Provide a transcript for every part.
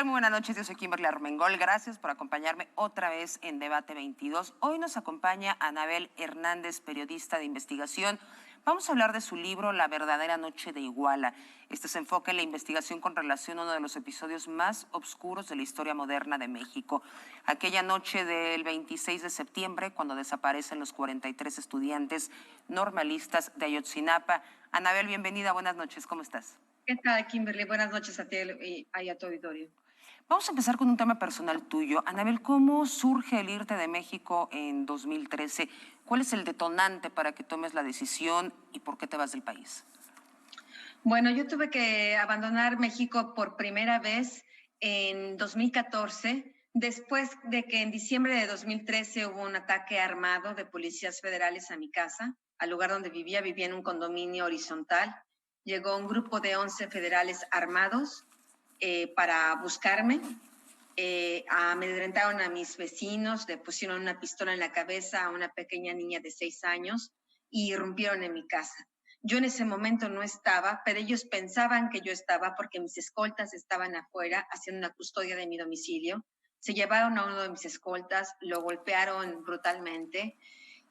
tal? Muy buenas noches, yo soy Kimberly Armengol. Gracias por acompañarme otra vez en Debate 22. Hoy nos acompaña Anabel Hernández, periodista de investigación. Vamos a hablar de su libro La verdadera noche de Iguala. Este se enfoca en la investigación con relación a uno de los episodios más oscuros de la historia moderna de México. Aquella noche del 26 de septiembre, cuando desaparecen los 43 estudiantes normalistas de Ayotzinapa. Anabel, bienvenida, buenas noches, ¿cómo estás? ¿Qué tal, Kimberly? Buenas noches a ti y a tu auditorio. Vamos a empezar con un tema personal tuyo. Anabel, ¿cómo surge el irte de México en 2013? ¿Cuál es el detonante para que tomes la decisión y por qué te vas del país? Bueno, yo tuve que abandonar México por primera vez en 2014, después de que en diciembre de 2013 hubo un ataque armado de policías federales a mi casa, al lugar donde vivía en un condominio horizontal. Llegó un grupo de 11 federales armados para buscarme. Amedrentaron a mis vecinos, le pusieron una pistola en la cabeza a una pequeña niña de 6 años y irrumpieron en mi casa. Yo en ese momento no estaba, pero ellos pensaban que yo estaba porque mis escoltas estaban afuera haciendo una custodia de mi domicilio. Se llevaron a uno de mis escoltas, lo golpearon brutalmente.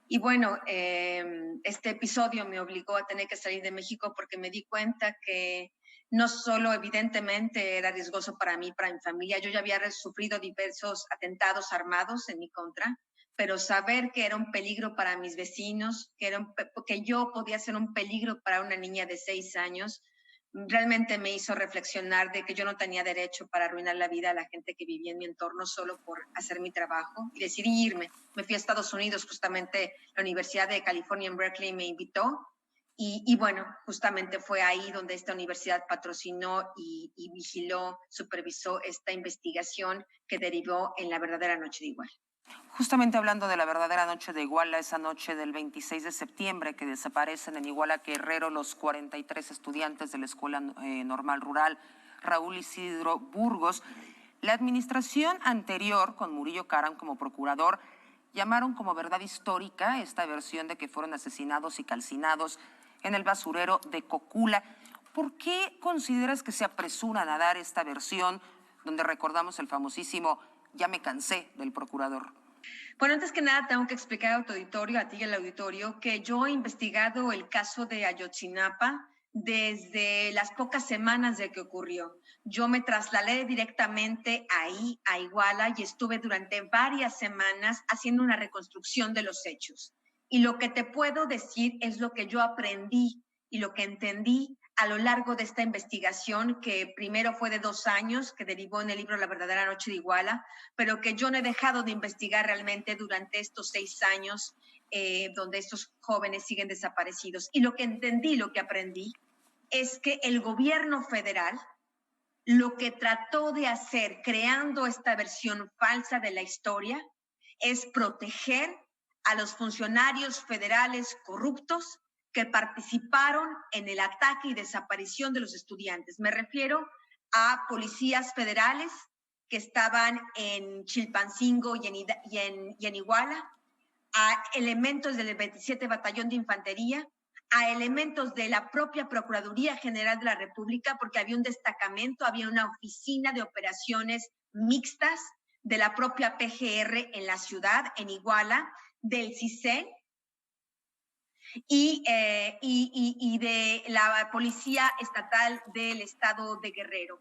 Y bueno, este episodio me obligó a tener que salir de México porque me di cuenta que no solo evidentemente era riesgoso para mí, para mi familia, yo ya había sufrido diversos atentados armados en mi contra, pero saber que era un peligro para mis vecinos, que yo podía ser un peligro para una niña de 6 años, realmente me hizo reflexionar de que yo no tenía derecho para arruinar la vida a la gente que vivía en mi entorno solo por hacer mi trabajo, y decidí irme. Me fui a Estados Unidos, justamente la Universidad de California en Berkeley me invitó, y bueno, justamente fue ahí donde esta universidad patrocinó y vigiló, supervisó esta investigación que derivó en La verdadera noche de Iguala. Justamente hablando de la verdadera noche de Iguala, esa noche del 26 de septiembre que desaparecen en Iguala Guerrero los 43 estudiantes de la Escuela Normal Rural Raúl Isidro Burgos, la administración anterior, con Murillo Karam como procurador, llamaron como verdad histórica esta versión de que fueron asesinados y calcinados en el basurero de Cocula. ¿Por qué consideras que se apresuran a dar esta versión donde recordamos el famosísimo "ya me cansé" del procurador? Bueno, antes que nada tengo que explicar a tu auditorio, a ti y al auditorio, que yo he investigado el caso de Ayotzinapa desde las pocas semanas de que ocurrió. Yo me trasladé directamente ahí, a Iguala, y estuve durante varias semanas haciendo una reconstrucción de los hechos. Y lo que te puedo decir es lo que yo aprendí y lo que entendí a lo largo de esta investigación, que primero fue de 2 años, que derivó en el libro La verdadera noche de Iguala, pero que yo no he dejado de investigar realmente durante estos 6 años, donde estos jóvenes siguen desaparecidos. Y lo que entendí, lo que aprendí, es que el gobierno federal lo que trató de hacer, creando esta versión falsa de la historia, es proteger a los funcionarios federales corruptos que participaron en el ataque y desaparición de los estudiantes. Me refiero a policías federales que estaban en Chilpancingo y en Iguala, a elementos del 27 Batallón de Infantería, a elementos de la propia Procuraduría General de la República, porque había un destacamento, había una oficina de operaciones mixtas de la propia PGR en la ciudad, en Iguala, del CISEN, y de la Policía Estatal del Estado de Guerrero,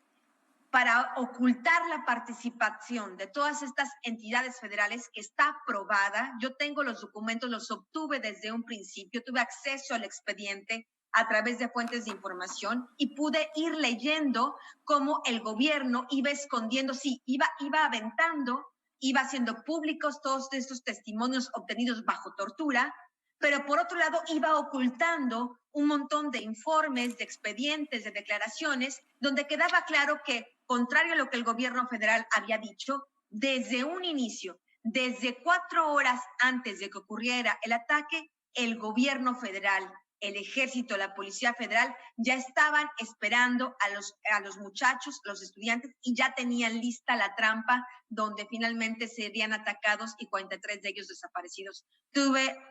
para ocultar la participación de todas estas entidades federales, que está aprobada. Yo tengo los documentos, los obtuve desde un principio, tuve acceso al expediente a través de fuentes de información y pude ir leyendo cómo el gobierno iba escondiendo, sí, iba aventando, iba haciendo públicos todos estos testimonios obtenidos bajo tortura, pero por otro lado iba ocultando un montón de informes, de expedientes, de declaraciones, donde quedaba claro que, contrario a lo que el gobierno federal había dicho, desde un inicio, desde 4 horas antes de que ocurriera el ataque, el gobierno federal, el ejército, la policía federal ya estaban esperando a los muchachos, los estudiantes, y ya tenían lista la trampa donde finalmente serían atacados y 43 de ellos desaparecidos.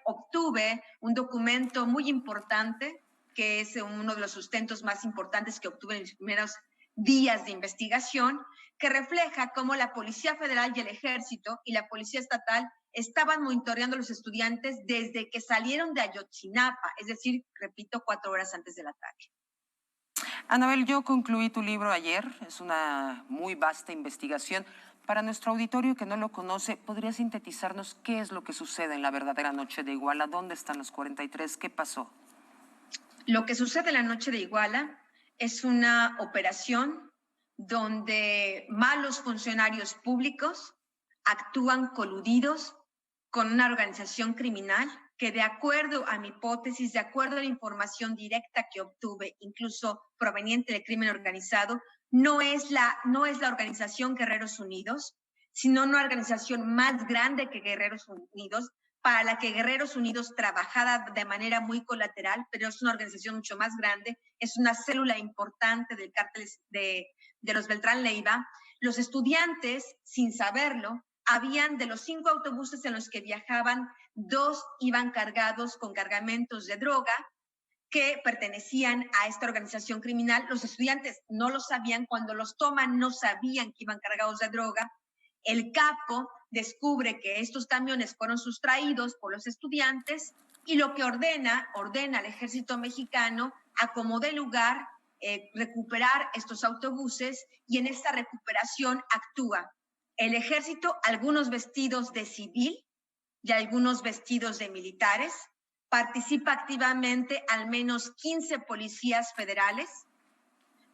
Obtuve un documento muy importante, que es uno de los sustentos más importantes que obtuve en mis primeros días de investigación que refleja cómo la Policía Federal y el Ejército y la Policía Estatal estaban monitoreando a los estudiantes desde que salieron de Ayotzinapa, es decir, repito, 4 horas antes del ataque. Anabel, yo concluí tu libro ayer, es una muy vasta investigación. Para nuestro auditorio que no lo conoce, ¿podría sintetizarnos qué es lo que sucede en la verdadera noche de Iguala? ¿Dónde están los 43? ¿Qué pasó? Lo que sucede en la noche de Iguala es una operación donde malos funcionarios públicos actúan coludidos con una organización criminal que, de acuerdo a mi hipótesis, de acuerdo a la información directa que obtuve, incluso proveniente del crimen organizado, no es la organización Guerreros Unidos, sino una organización más grande que Guerreros Unidos, para la que Guerreros Unidos trabajaba de manera muy colateral, pero es una organización mucho más grande, es una célula importante del cártel de los Beltrán Leiva. Los estudiantes, sin saberlo, habían de los 5 autobuses en los que viajaban, 2 iban cargados con cargamentos de droga que pertenecían a esta organización criminal. Los estudiantes no lo sabían, cuando los toman no sabían que iban cargados de droga. El capo descubre que estos camiones fueron sustraídos por los estudiantes y lo que ordena al ejército mexicano a como dé lugar recuperar estos autobuses, y en esta recuperación actúa el ejército, algunos vestidos de civil y algunos vestidos de militares. Participa activamente al menos 15 policías federales,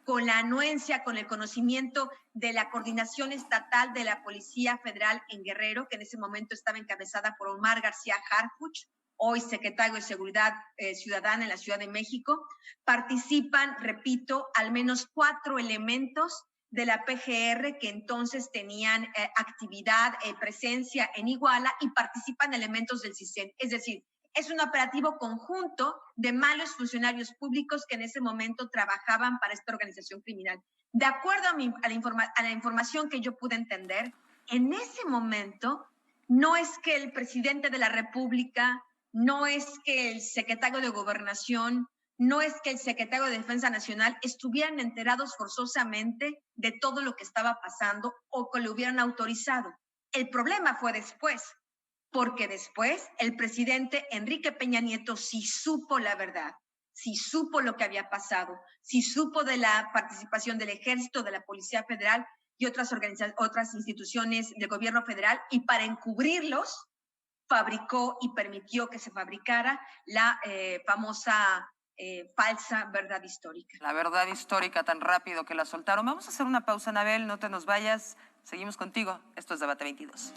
con la anuencia, con el conocimiento de la Coordinación Estatal de la Policía Federal en Guerrero, que en ese momento estaba encabezada por Omar García Harfuch, hoy secretario de Seguridad Ciudadana en la Ciudad de México. Participan, repito, al menos 4 elementos de la PGR que entonces tenían actividad, presencia en Iguala, y participan elementos del CISEN. Es decir, es un operativo conjunto de malos funcionarios públicos que en ese momento trabajaban para esta organización criminal. De acuerdo a la información que yo pude entender, en ese momento no es que el presidente de la República, no es que el secretario de Gobernación, no es que el secretario de Defensa Nacional estuvieran enterados forzosamente de todo lo que estaba pasando o que lo hubieran autorizado. El problema fue después, porque después el presidente Enrique Peña Nieto sí supo la verdad, sí supo lo que había pasado, sí supo de la participación del Ejército, de la Policía Federal y otras instituciones del gobierno federal, y para encubrirlos fabricó y permitió que se fabricara la famosa falsa verdad histórica. La verdad histórica, tan rápido que la soltaron. Vamos a hacer una pausa, Anabel, no te nos vayas. Seguimos contigo. Esto es Debate 22.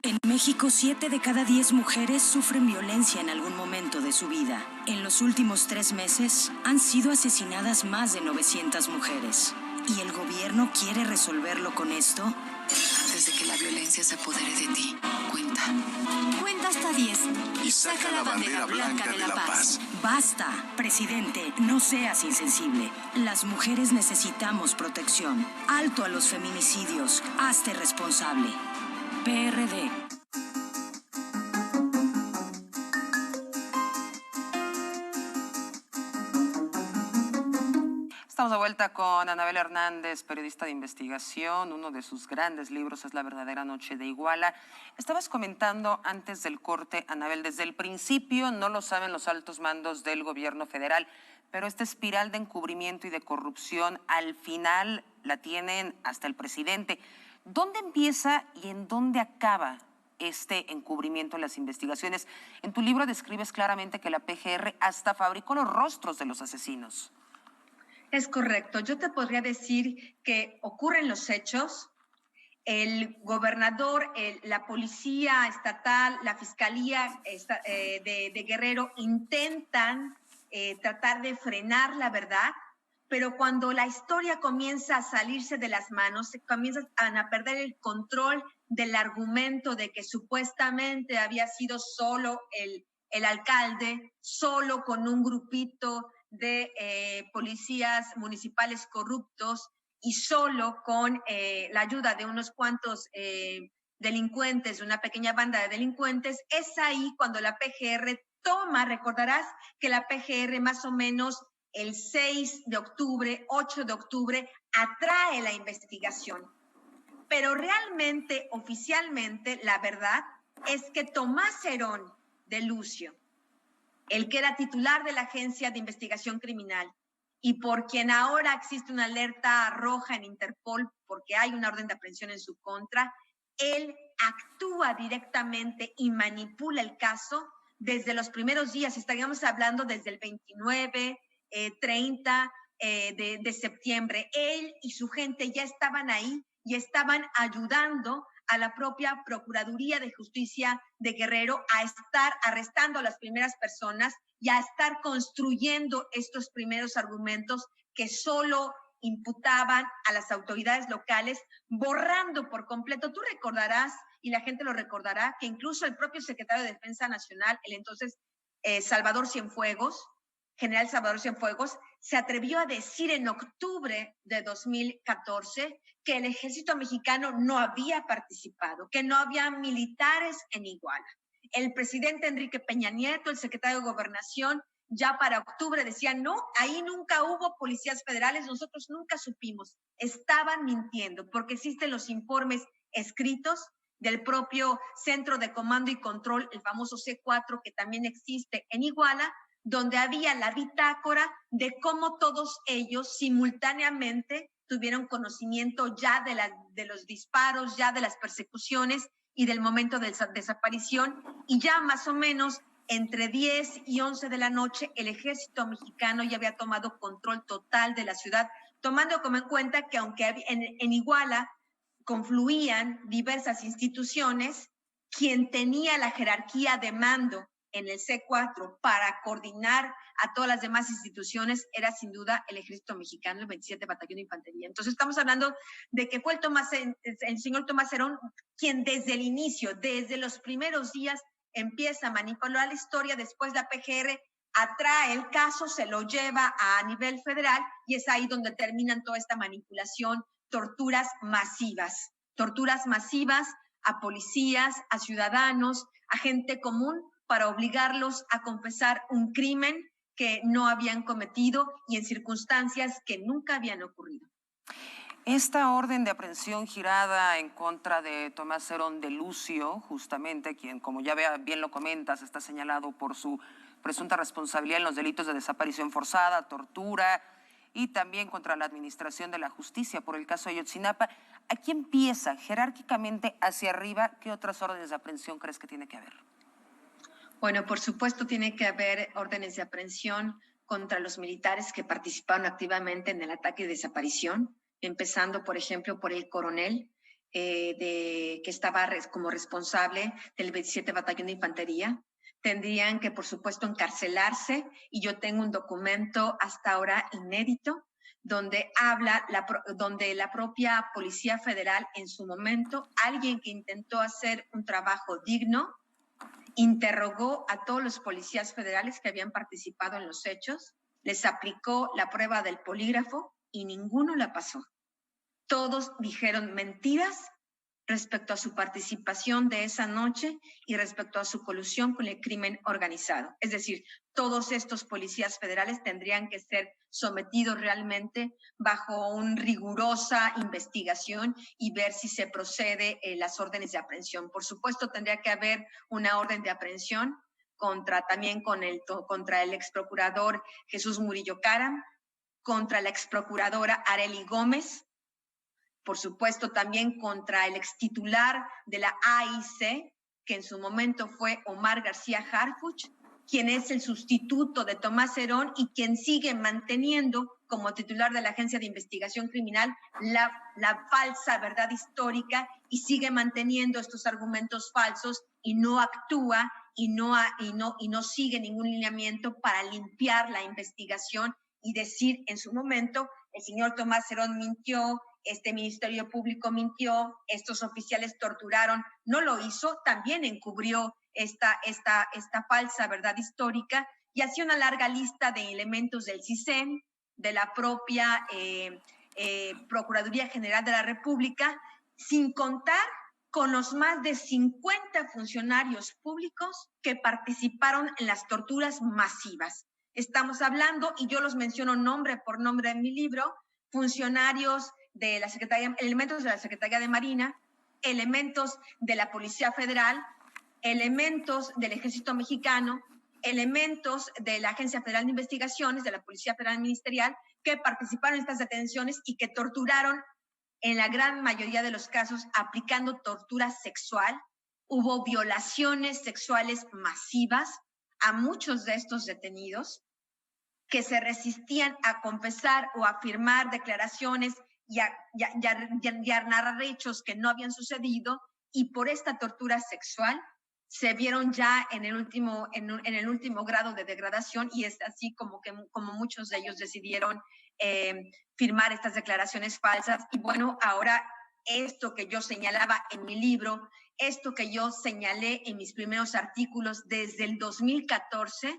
En México, 7 de cada 10 mujeres sufren violencia en algún momento de su vida. En los últimos 3 meses han sido asesinadas más de 900 mujeres. ¿Y el gobierno quiere resolverlo con esto? Antes de que la violencia se apodere de ti, cuenta. Cuenta hasta 10 y saca la bandera blanca de la paz. Basta, presidente, no seas insensible. Las mujeres necesitamos protección. Alto a los feminicidios. Hazte responsable. PRD. Estamos de vuelta con Anabel Hernández, periodista de investigación. Uno de sus grandes libros es La verdadera noche de Iguala. Estabas comentando antes del corte, Anabel, desde el principio no lo saben los altos mandos del gobierno federal, pero esta espiral de encubrimiento y de corrupción al final la tienen hasta el presidente. ¿Dónde empieza y en dónde acaba este encubrimiento en las investigaciones? En tu libro describes claramente que la PGR hasta fabricó los rostros de los asesinos. Es correcto. Yo te podría decir que ocurren los hechos, el gobernador, la policía estatal, la fiscalía de Guerrero intentan tratar de frenar la verdad, pero cuando la historia comienza a salirse de las manos, se comienzan a perder el control del argumento de que supuestamente había sido solo el alcalde, solo con un grupito de policías municipales corruptos, y solo con la ayuda de unos cuantos delincuentes, una pequeña banda de delincuentes, es ahí cuando la PGR toma, recordarás que la PGR más o menos el 6 de octubre, 8 de octubre, atrae la investigación. Pero realmente, oficialmente, la verdad es que Tomás Herón de Lucio, el que era titular de la Agencia de Investigación Criminal y por quien ahora existe una alerta roja en Interpol porque hay una orden de aprehensión en su contra, él actúa directamente y manipula el caso desde los primeros días. Estaríamos hablando desde el 29, 30 de septiembre. Él y su gente ya estaban ahí y estaban ayudando a la propia Procuraduría de Justicia de Guerrero a estar arrestando a las primeras personas y a estar construyendo estos primeros argumentos que solo imputaban a las autoridades locales, borrando por completo. Tú recordarás, y la gente lo recordará, que incluso el propio secretario de Defensa Nacional, el entonces Salvador Cienfuegos, general Salvador Cienfuegos, se atrevió a decir en octubre de 2014 que el ejército mexicano no había participado, que no había militares en Iguala. El presidente Enrique Peña Nieto, el secretario de Gobernación, ya para octubre decían, no, ahí nunca hubo policías federales, nosotros nunca supimos. Estaban mintiendo porque existen los informes escritos del propio Centro de Comando y Control, el famoso C4, que también existe en Iguala, donde había la bitácora de cómo todos ellos simultáneamente tuvieron conocimiento ya de los disparos, ya de las persecuciones y del momento de desaparición, y ya más o menos entre 10 y 11 de la noche el ejército mexicano ya había tomado control total de la ciudad, tomando como en cuenta que aunque en Iguala confluían diversas instituciones, quien tenía la jerarquía de mando en el C4 para coordinar a todas las demás instituciones era sin duda el ejército mexicano, el 27 Batallón de Infantería. Entonces estamos hablando de que fue el señor Tomás Herón quien desde el inicio, desde los primeros días, empieza a manipular la historia. Después la PGR atrae el caso, se lo lleva a nivel federal y es ahí donde terminan toda esta manipulación, torturas masivas a policías, a ciudadanos, a gente común, para obligarlos a confesar un crimen que no habían cometido y en circunstancias que nunca habían ocurrido. Esta orden de aprehensión girada en contra de Tomás Herón de Lucio, justamente quien, como ya bien lo comentas, está señalado por su presunta responsabilidad en los delitos de desaparición forzada, tortura y también contra la administración de la justicia por el caso de Ayotzinapa. ¿Aquí empieza jerárquicamente hacia arriba? ¿Qué otras órdenes de aprehensión crees que tiene que haber? Bueno, por supuesto tiene que haber órdenes de aprehensión contra los militares que participaron activamente en el ataque de desaparición, empezando, por ejemplo, por el coronel que estaba como responsable del 27 Batallón de Infantería. Tendrían que, por supuesto, encarcelarse, y yo tengo un documento hasta ahora inédito donde donde la propia Policía Federal en su momento, alguien que intentó hacer un trabajo digno, interrogó a todos los policías federales que habían participado en los hechos, les aplicó la prueba del polígrafo y ninguno la pasó. Todos dijeron mentiras respecto a su participación de esa noche y respecto a su colusión con el crimen organizado. Es decir, todos estos policías federales tendrían que ser sometidos realmente bajo una rigurosa investigación y ver si se procede las órdenes de aprehensión. Por supuesto, tendría que haber una orden de aprehensión también contra el ex procurador Jesús Murillo Caram, contra la ex procuradora Arely Gómez, por supuesto también contra el extitular de la AIC, que en su momento fue Omar García Harfuch, quien es el sustituto de Tomás Herón y quien sigue manteniendo como titular de la Agencia de Investigación Criminal la falsa verdad histórica y sigue manteniendo estos argumentos falsos y no actúa y no sigue ningún lineamiento para limpiar la investigación y decir en su momento el señor Tomás Herón mintió, este Ministerio Público mintió, estos oficiales torturaron. No lo hizo, también encubrió esta falsa verdad histórica y hacía una larga lista de elementos del CISEN, de la propia Procuraduría General de la República, sin contar con los más de 50 funcionarios públicos que participaron en las torturas masivas. Estamos hablando, y yo los menciono nombre por nombre en mi libro, funcionarios de la Secretaría, elementos de la Secretaría de Marina, elementos de la Policía Federal, elementos del Ejército Mexicano, elementos de la Agencia Federal de Investigaciones, de la Policía Federal Ministerial, que participaron en estas detenciones y que torturaron en la gran mayoría de los casos aplicando tortura sexual. Hubo violaciones sexuales masivas a muchos de estos detenidos que se resistían a confesar o a firmar declaraciones y a narrar hechos que no habían sucedido, y por esta tortura sexual se vieron ya en el último grado de degradación, y es así como muchos de ellos decidieron firmar estas declaraciones falsas. Y bueno, ahora esto que yo señalaba en mi libro, esto que yo señalé en mis primeros artículos desde el 2014,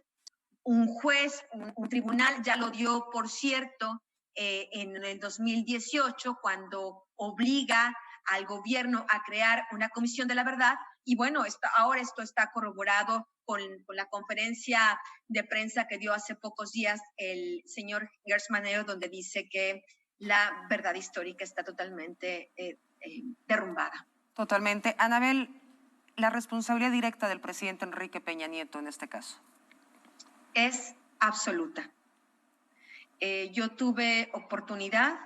un juez, un tribunal ya lo dio, por cierto, en el 2018, cuando obliga al gobierno a crear una comisión de la verdad. Y bueno, ahora esto está corroborado con la conferencia de prensa que dio hace pocos días el señor Gers Manero, donde dice que la verdad histórica está totalmente derrumbada. Totalmente. Anabel, la responsabilidad directa del presidente Enrique Peña Nieto en este caso es absoluta. Yo tuve oportunidad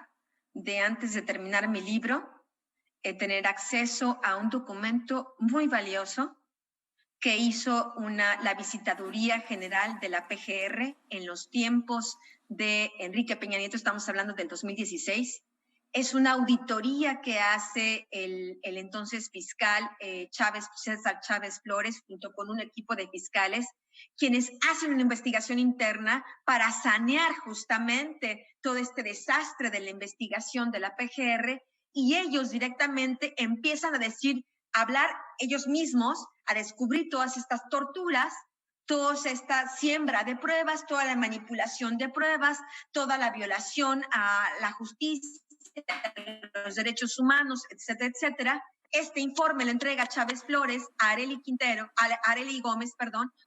de, antes de terminar mi libro, tener acceso a un documento muy valioso que hizo la Visitaduría General de la PGR en los tiempos de Enrique Peña Nieto. Estamos hablando del 2016. Es una auditoría que hace el entonces fiscal César Chávez Flores, junto con un equipo de fiscales, quienes hacen una investigación interna para sanear justamente todo este desastre de la investigación de la PGR, y ellos directamente empiezan a hablar ellos mismos, a descubrir todas estas torturas, toda esta siembra de pruebas, toda la manipulación de pruebas, toda la violación a la justicia, los derechos humanos, etcétera, etcétera. Este informe lo entrega Chávez Flores a Arely Gómez,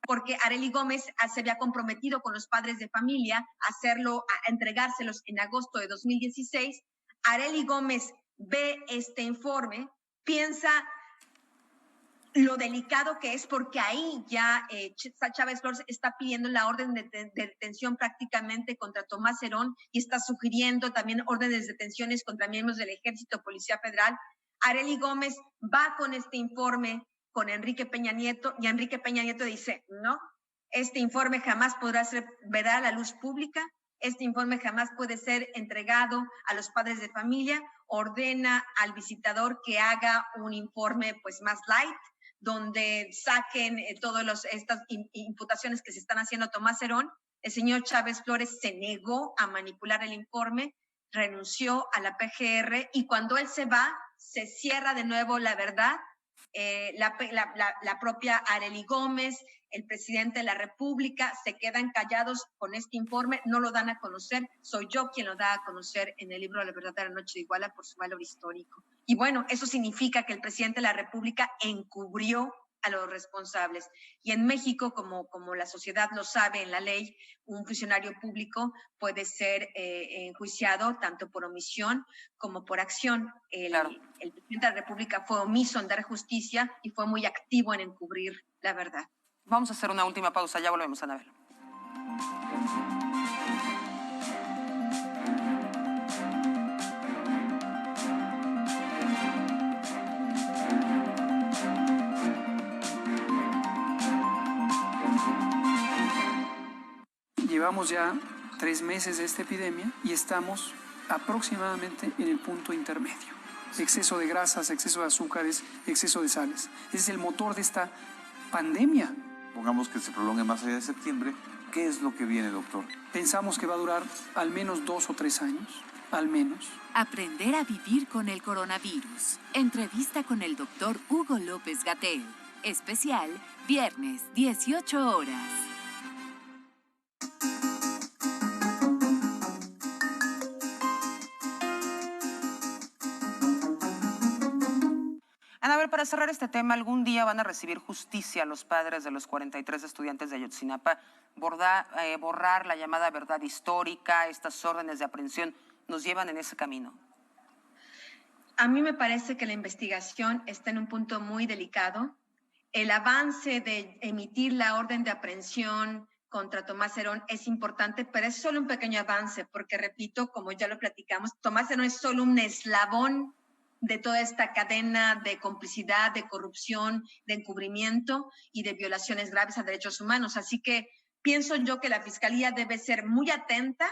porque Arely Gómez se había comprometido con los padres de familia a entregárselos en agosto de 2016. Arely Gómez ve este informe, piensa lo delicado que es, porque ahí ya Chávez Flores está pidiendo la orden de detención prácticamente contra Tomás Herón, y está sugiriendo también órdenes de detenciones contra miembros del Ejército, Policía Federal. Arely Gómez va con este informe con Enrique Peña Nieto, y Enrique Peña Nieto dice, no, este informe jamás podrá ver a la luz pública, este informe jamás puede ser entregado a los padres de familia. Ordena al visitador que haga un informe pues más light, donde saquen todas estas imputaciones que se están haciendo a Tomás Herón. El señor Chávez Flores se negó a manipular el informe, renunció a la PGR, y cuando él se va, se cierra de nuevo la verdad. La propia Arely Gómez, el presidente de la República, se quedan callados con este informe, no lo dan a conocer. Soy yo quien lo da a conocer en el libro La verdadera noche de Iguala por su valor histórico. Y bueno, eso significa que el presidente de la República encubrió a los responsables. Y en México, como la sociedad lo sabe, en la ley, un funcionario público puede ser enjuiciado tanto por omisión como por acción. Claro. El presidente de la República fue omiso en dar justicia y fue muy activo en encubrir la verdad. Vamos a hacer una última pausa, ya volvemos, Anabel. Llevamos ya 3 meses de esta epidemia y estamos aproximadamente en el punto intermedio. Exceso de grasas, exceso de azúcares, exceso de sales. Ese es el motor de esta pandemia. Pongamos que se prolongue más allá de septiembre. ¿Qué es lo que viene, doctor? Pensamos que va a durar al menos 2 o 3 años, al menos. Aprender a vivir con el coronavirus. Entrevista con el doctor Hugo López-Gatell. Especial, viernes, 18 horas. Anabel, para cerrar este tema, ¿algún día van a recibir justicia los padres de los 43 estudiantes de Ayotzinapa? Borrar la llamada verdad histórica, estas órdenes de aprehensión, ¿nos llevan en ese camino? A mí me parece que la investigación está en un punto muy delicado. El avance de emitir la orden de aprehensión contra Tomás Herón es importante, pero es solo un pequeño avance, porque repito, como ya lo platicamos, Tomás Herón es solo un eslabón de toda esta cadena de complicidad, de corrupción, de encubrimiento y de violaciones graves a derechos humanos. Así que pienso yo que la Fiscalía debe ser muy atenta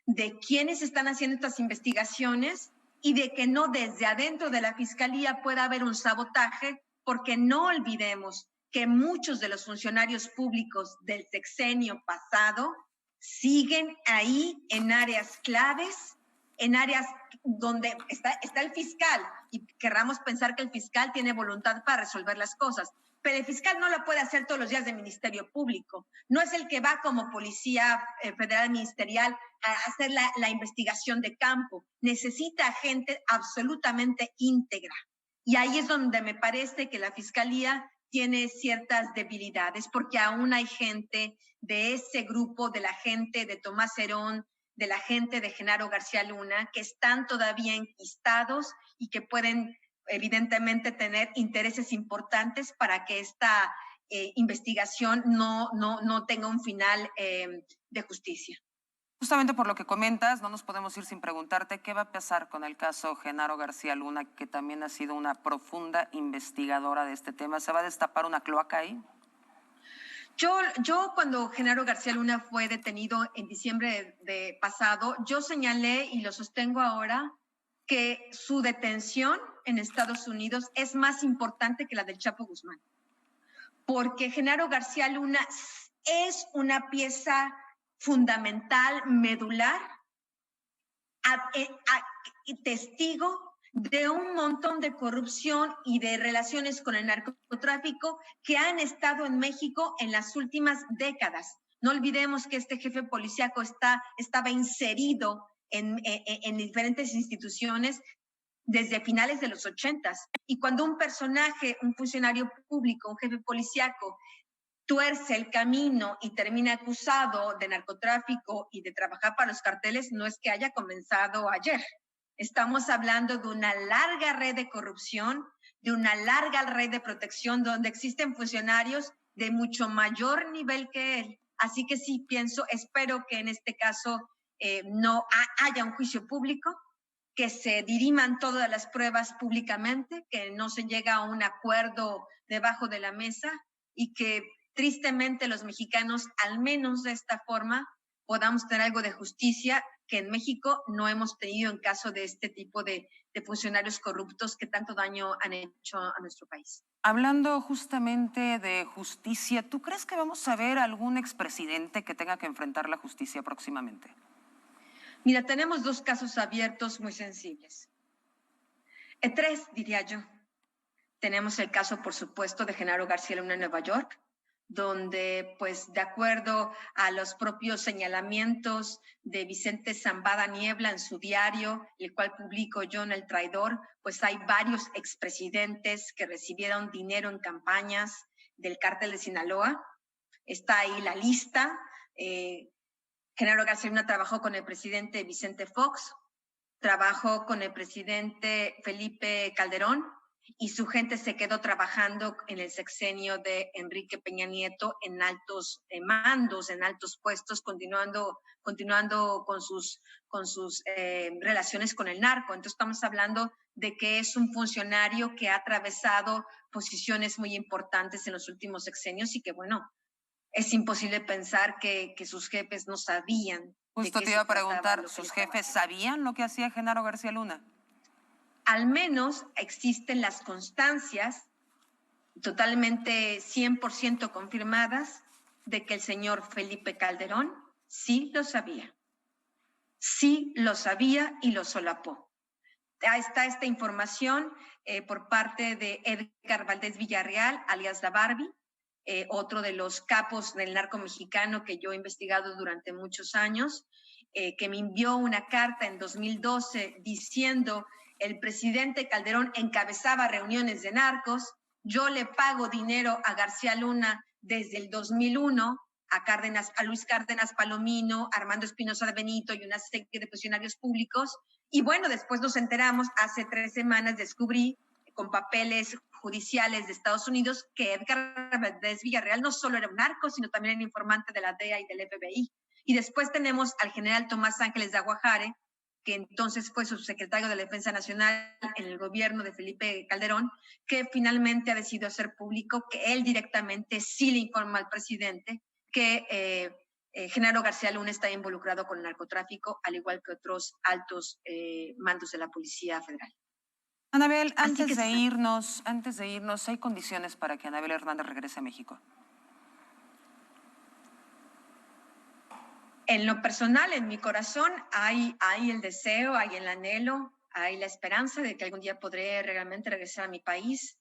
de quiénes están haciendo estas investigaciones y de que no desde adentro de la Fiscalía pueda haber un sabotaje, porque no olvidemos que muchos de los funcionarios públicos del sexenio pasado siguen ahí en áreas claves, en áreas donde está el fiscal, y querramos pensar que el fiscal tiene voluntad para resolver las cosas, pero el fiscal no lo puede hacer todos los días de Ministerio Público, no es el que va como policía federal ministerial a hacer la investigación de campo, necesita gente absolutamente íntegra, y ahí es donde me parece que la Fiscalía tiene ciertas debilidades, porque aún hay gente de ese grupo, de la gente de Tomás Herón, de la gente de Genaro García Luna, que están todavía enquistados y que pueden evidentemente tener intereses importantes para que esta investigación no tenga un final de justicia. Justamente por lo que comentas, no nos podemos ir sin preguntarte qué va a pasar con el caso Genaro García Luna, que también ha sido una profunda investigadora de este tema. ¿Se va a destapar una cloaca ahí? Yo cuando Genaro García Luna fue detenido en diciembre de pasado, yo señalé y lo sostengo ahora que su detención en Estados Unidos es más importante que la del Chapo Guzmán, porque Genaro García Luna es una pieza fundamental, medular, testigo de un montón de corrupción y de relaciones con el narcotráfico que han estado en México en las últimas décadas. No olvidemos que este jefe policíaco estaba inserido en diferentes instituciones desde finales de los 80s. Y cuando un personaje, un funcionario público, un jefe policíaco, tuerce el camino y termina acusado de narcotráfico y de trabajar para los carteles, no es que haya comenzado ayer. Estamos hablando de una larga red de corrupción, de una larga red de protección donde existen funcionarios de mucho mayor nivel que él. Así que sí, espero que en este caso no haya un juicio público, que se diriman todas las pruebas públicamente, que no se llegue a un acuerdo debajo de la mesa y que tristemente los mexicanos, al menos de esta forma, podamos tener algo de justicia que en México no hemos tenido en caso de este tipo de funcionarios corruptos que tanto daño han hecho a nuestro país. Hablando justamente de justicia, ¿tú crees que vamos a ver algún expresidente que tenga que enfrentar la justicia próximamente? Mira, tenemos dos casos abiertos muy sensibles. Tres, diría yo. Tenemos el caso, por supuesto, de Genaro García Luna en Nueva York, donde, pues, de acuerdo a los propios señalamientos de Vicente Zambada Niebla en su diario, el cual publico yo en El Traidor, pues hay varios expresidentes que recibieron dinero en campañas del cártel de Sinaloa. Está ahí la lista. Genaro García Luna trabajó con el presidente Vicente Fox, trabajó con el presidente Felipe Calderón, y su gente se quedó trabajando en el sexenio de Enrique Peña Nieto en altos mandos, en altos puestos, continuando con sus relaciones con el narco. Entonces estamos hablando de que es un funcionario que ha atravesado posiciones muy importantes en los últimos sexenios y que, bueno, es imposible pensar que sus jefes no sabían. Justo te iba a preguntar, ¿sus jefes sabían lo que hacía Genaro García Luna? Al menos existen las constancias totalmente 100% confirmadas de que el señor Felipe Calderón sí lo sabía. Sí lo sabía y lo solapó. Ahí está esta información por parte de Edgar Valdés Villarreal, alias La Barbie, otro de los capos del narco mexicano que yo he investigado durante muchos años, que me envió una carta en 2012 diciendo el presidente Calderón encabezaba reuniones de narcos, yo le pago dinero a García Luna desde el 2001, a Luis Cárdenas Palomino, Armando Espinosa de Benito y una serie de funcionarios públicos. Y bueno, después nos enteramos, hace 3 semanas descubrí con papeles judiciales de Estados Unidos que Edgar Valdez Villarreal no solo era un narco, sino también era informante de la DEA y del FBI. Y después tenemos al general Tomás Ángeles de Aguajare, que entonces fue subsecretario de la Defensa Nacional en el gobierno de Felipe Calderón, que finalmente ha decidido hacer público que él directamente sí le informa al presidente que Genaro García Luna está involucrado con el narcotráfico, al igual que otros altos mandos de la Policía Federal. Anabel, antes de irnos, ¿hay condiciones para que Anabel Hernández regrese a México? En lo personal, en mi corazón, hay el deseo, hay el anhelo, hay la esperanza de que algún día podré realmente regresar a mi país.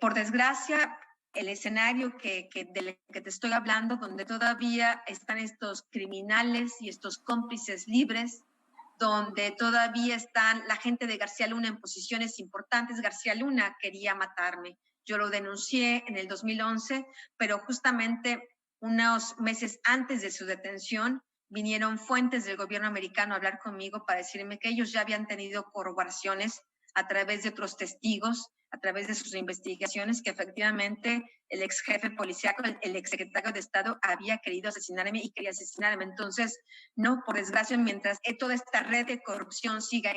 Por desgracia, el escenario del que te estoy hablando, donde todavía están estos criminales y estos cómplices libres, donde todavía están la gente de García Luna en posiciones importantes. García Luna quería matarme. Yo lo denuncié en el 2011, pero justamente unos meses antes de su detención vinieron fuentes del gobierno americano a hablar conmigo para decirme que ellos ya habían tenido corroboraciones a través de otros testigos, a través de sus investigaciones, que efectivamente el ex jefe policíaco, el ex secretario de Estado había querido asesinarme y quería asesinarme. Entonces, no, por desgracia, mientras toda esta red de corrupción siga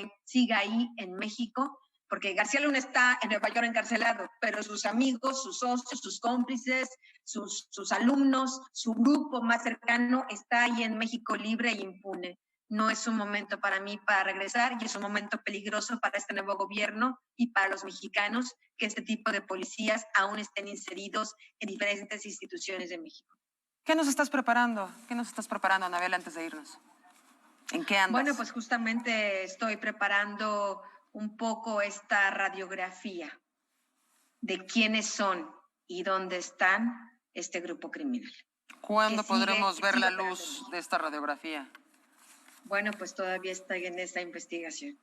ahí en México, porque García Luna está en Nueva York encarcelado, pero sus amigos, sus socios, sus cómplices, sus alumnos, su grupo más cercano está ahí en México libre e impune. No es un momento para mí para regresar y es un momento peligroso para este nuevo gobierno y para los mexicanos que este tipo de policías aún estén inseridos en diferentes instituciones de México. ¿Qué nos estás preparando? ¿Qué nos estás preparando, Anabel, antes de irnos? ¿En qué andas? Bueno, pues justamente estoy preparando un poco esta radiografía de quiénes son y dónde están este grupo criminal. ¿Cuándo podremos ver la luz de esta radiografía? Bueno, pues todavía estoy en esta investigación.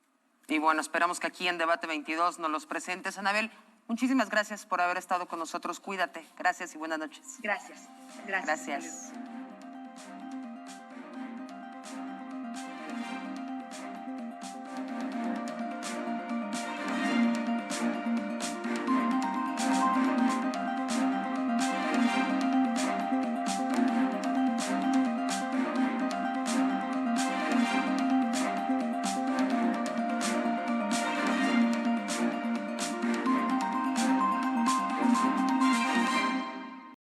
Y bueno, esperamos que aquí en Debate 22 nos los presentes. Anabel, muchísimas gracias por haber estado con nosotros. Cuídate. Gracias y buenas noches. Gracias. Gracias.